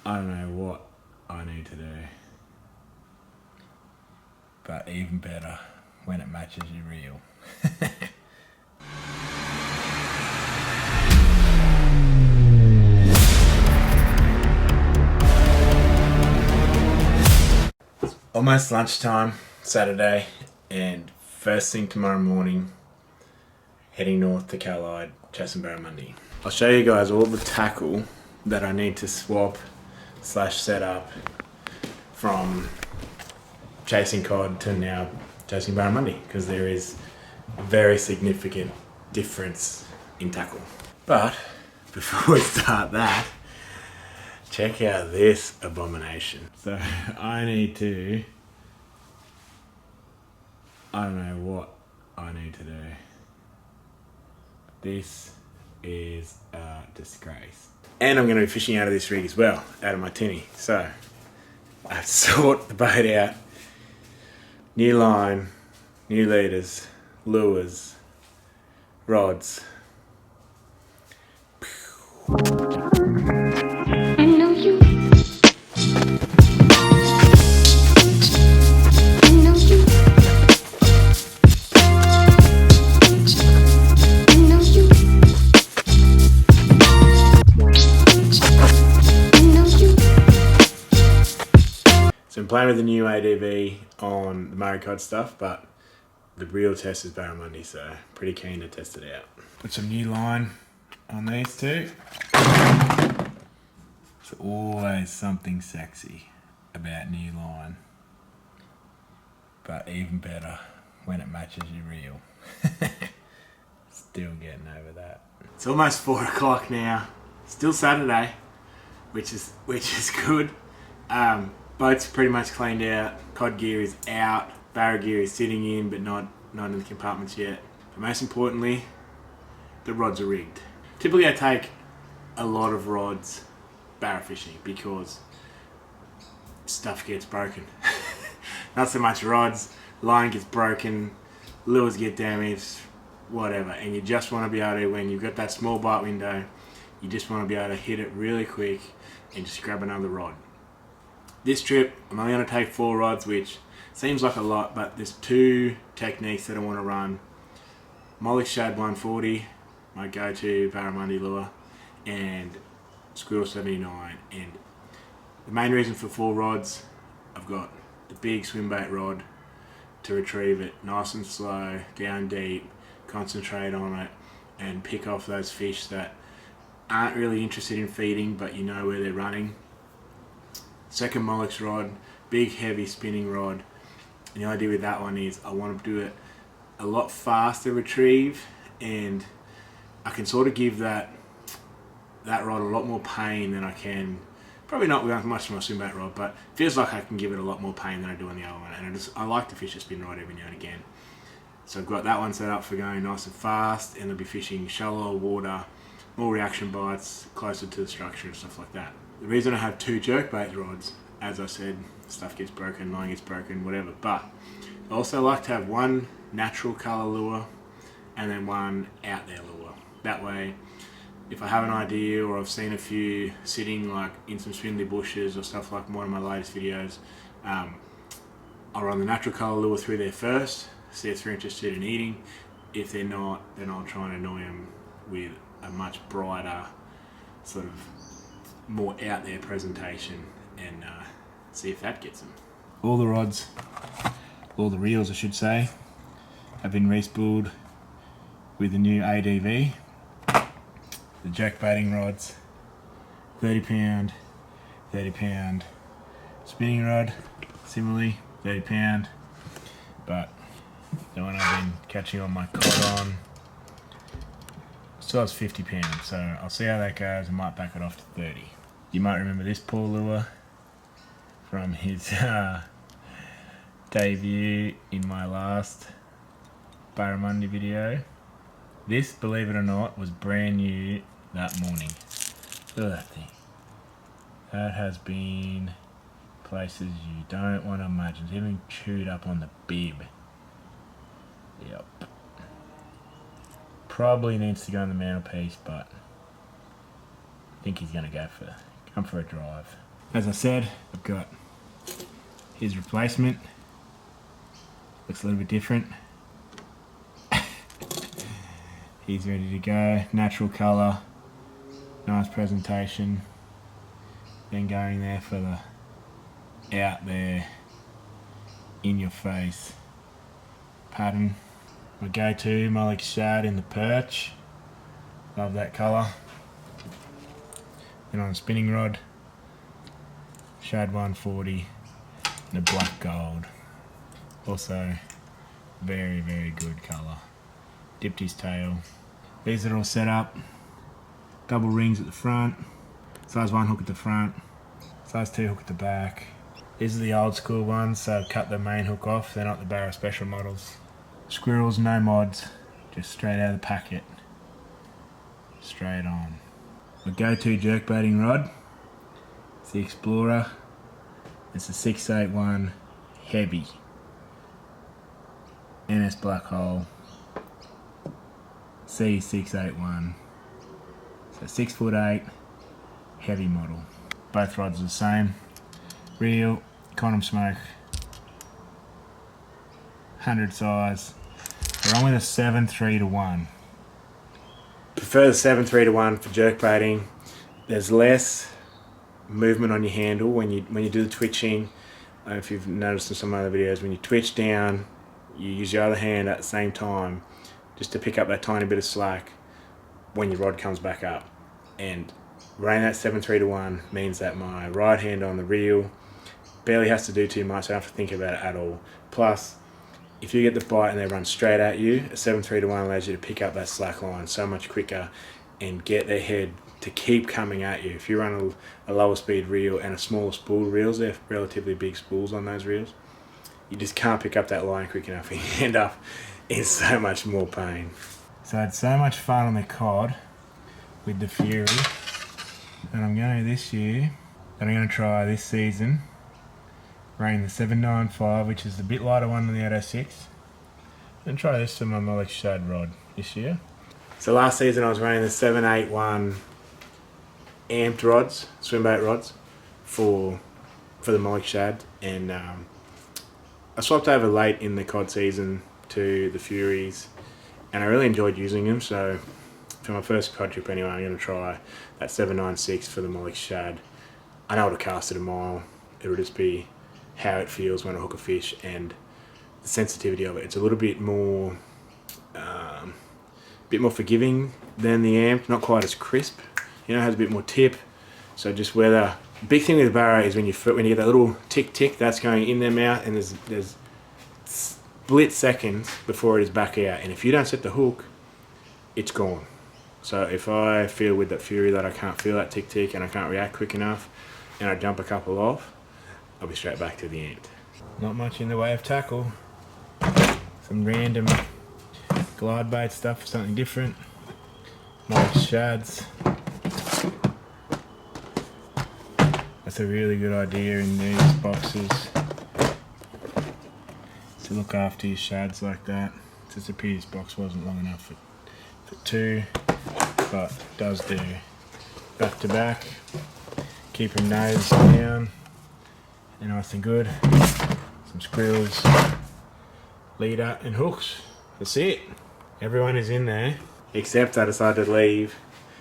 I don't know what I need to do, but even better when it matches your reel. It's almost lunchtime, Saturday, and first thing tomorrow morning, heading north to Callide, chasing barramundi. I'll show you guys all the tackle that I need to swap / set up from chasing cod to now chasing barramundi, because there is a very significant difference in tackle. But before we start that, check out this abomination. So I don't know what I need to do. This is a disgrace. And I'm going to be fishing out of this rig as well, out of my tinny. So I have to sort the boat out. New line, new leaders, lures, rods. So I'm playing with the new ADV on the Murray cod stuff, but the real test is barramundi, so pretty keen to test it out. Put some new line on these two. It's always something sexy about new line, but even better when it matches your reel. Still getting over that. It's almost 4 o'clock now. Still Saturday, which is good. Boat's pretty much cleaned out. Cod gear is out. Barra gear is sitting in, but not in the compartments yet. But most importantly, the rods are rigged. Typically I take a lot of rods barra fishing because stuff gets broken. Not so much rods, line gets broken, lures get damaged, whatever. And you just want to be able to, when you've got that small bite window, you just want to be able to hit it really quick and just grab another rod. This trip, I'm only going to take 4 rods, which seems like a lot, but there's 2 techniques that I want to run. Mollick Shad 140, my go-to barramundi lure, and Squirrel 79. And the main reason for 4 rods, I've got the big swim bait rod to retrieve it nice and slow, down deep, concentrate on it, and pick off those fish that aren't really interested in feeding, but you know where they're running. Second Mollick's rod, big heavy spinning rod, and the idea with that one is I want to do it a lot faster retrieve, and I can sort of give that rod a lot more pain than I can, probably not with much of my swim bait rod, but it feels like I can give it a lot more pain than I do on the other one, and I like to fish a spin rod every now and again. So I've got that one set up for going nice and fast, and I'll be fishing shallower water, more reaction bites, closer to the structure and stuff like that. The reason I have 2 jerkbait rods, as I said, stuff gets broken, line gets broken, whatever, but I also like to have one natural colour lure and then one out there lure. That way, if I have an idea or I've seen a few sitting like in some spindly bushes or stuff like one of my latest videos, I'll run the natural colour lure through there first, see if they're interested in eating. If they're not, then I'll try and annoy them with a much brighter, sort of more out there presentation, and see if that gets them. All the rods, all the reels I should say, have been re-spooled with the new ADV. The jerkbaiting rods, 30 pound, spinning rod, similarly 30 pound, but the one I've been catching on my cod on still has 50 pounds, so I'll see how that goes. I might back it off to 30. You might remember this poor lure from his debut in my last barramundi video. This, believe it or not, was brand new that morning. Look at that thing. That has been places you don't want to imagine. It's even chewed up on the bib. Yep. Probably needs to go on the mantelpiece, but I think he's going to come for a drive. As I said, I've got his replacement. Looks a little bit different. He's ready to go. Natural colour, nice presentation. Then going there for the out there, in your face pattern. My go-to Mollick shad in the perch. Love that colour. Then on a spinning rod, shad 140 and a black gold. Also very, very good colour. Dipped his tail. These are all set up. Double rings at the front. Size 1 hook at the front. Size 2 hook at the back. These are the old school ones, so I've cut the main hook off. They're not the Barra Special models. Squirrels, no mods. Just straight out of the packet. Straight on. My go-to jerkbaiting rod. It's the Explorer. It's a 681 heavy. NS Black Hole. C681. So 6'8", heavy model. Both rods are the same. Reel, condom smoke, 100 size. We're on with a 7-3-1. Prefer the 7-3-1 for jerkbaiting. There's less movement on your handle when you do the twitching. If you've noticed in some other videos, when you twitch down, you use your other hand at the same time just to pick up that tiny bit of slack when your rod comes back up. And running that 7-3-1 means that my right hand on the reel barely has to do too much. I don't have to think about it at all. Plus, if you get the bite and they run straight at you, a 7-3-1 allows you to pick up that slack line so much quicker and get their head to keep coming at you. If you run a lower speed reel and a smaller spooled reels, they're relatively big spools on those reels, you just can't pick up that line quick enough and you end up in so much more pain. So I had so much fun on the cod with the Fury, and I'm going to this year, and I'm going to try this season, running the 795, which is the bit lighter one than the 806. And try this for my Mollick shad rod this year. So last season I was running the 781 amped rods, swim bait rods, for the Mollick shad, and I swapped over late in the cod season to the Furies, and I really enjoyed using them. So for my first cod trip anyway, I'm going to try that 796 for the Mollick shad. I know it'll cast it a mile. It'll just be how it feels when I hook a fish and the sensitivity of it. It's a little bit more forgiving than the amp, not quite as crisp. You know, it has a bit more tip. So just whether, big thing with barra is when you get that little tick tick that's going in their mouth, and there's split seconds before it is back out, and if you don't set the hook, it's gone. So if I feel with that Fury that I can't feel that tick tick and I can't react quick enough, and I jump a couple off, I'll be straight back to the ant. Not much in the way of tackle. Some random glide bait stuff for something different. Mollick shads. That's a really good idea in these boxes, to look after your shads like that. It's just a pity this box wasn't long enough for two, but it does do. Back to back, keep them nose down, and nice and good. Some squirrels, leader and hooks. That's it. Everyone is in there, except I decided to leave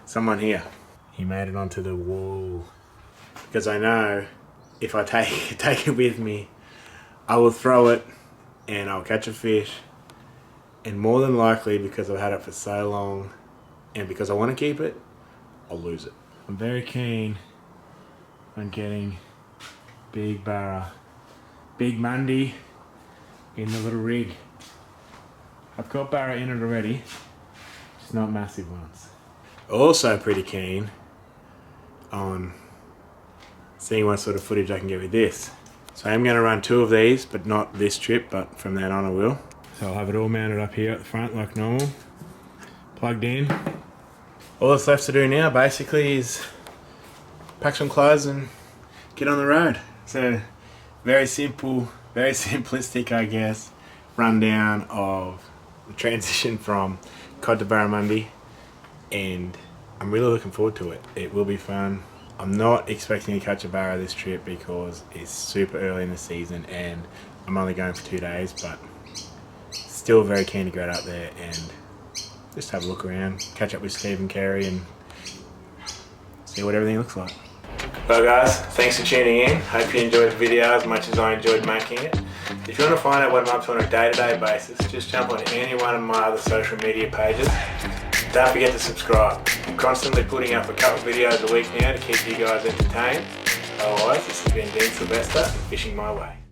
someone here. He made it onto the wall. Because I know if I take it with me, I will throw it and I'll catch a fish, and more than likely, because I've had it for so long and because I want to keep it, I'll lose it. I'm very keen on getting big barra, big Monday in the little rig. I've got barra in it already, just not massive ones. Also pretty keen on seeing what sort of footage I can get with this. So I'm going to run two of these, but not this trip, but from then on I will. So I'll have it all mounted up here at the front like normal, plugged in. All that's left to do now basically is pack some clothes and get on the road. So very simple, very simplistic, I guess, rundown of the transition from cod to barramundi, and I'm really looking forward to it. It will be fun. I'm not expecting to catch a barra this trip because it's super early in the season and I'm only going for 2 days, but still very keen to get out there and just have a look around, catch up with Steve and Kerry and see what everything looks like. Well guys, thanks for tuning in. Hope you enjoyed the video as much as I enjoyed making it. If you want to find out what I'm up to on a day-to-day basis, just jump on any one of my other social media pages. Don't forget to subscribe. I'm constantly putting up a couple of videos a week now to keep you guys entertained. Otherwise, this has been Dean Silvester, fishing my way.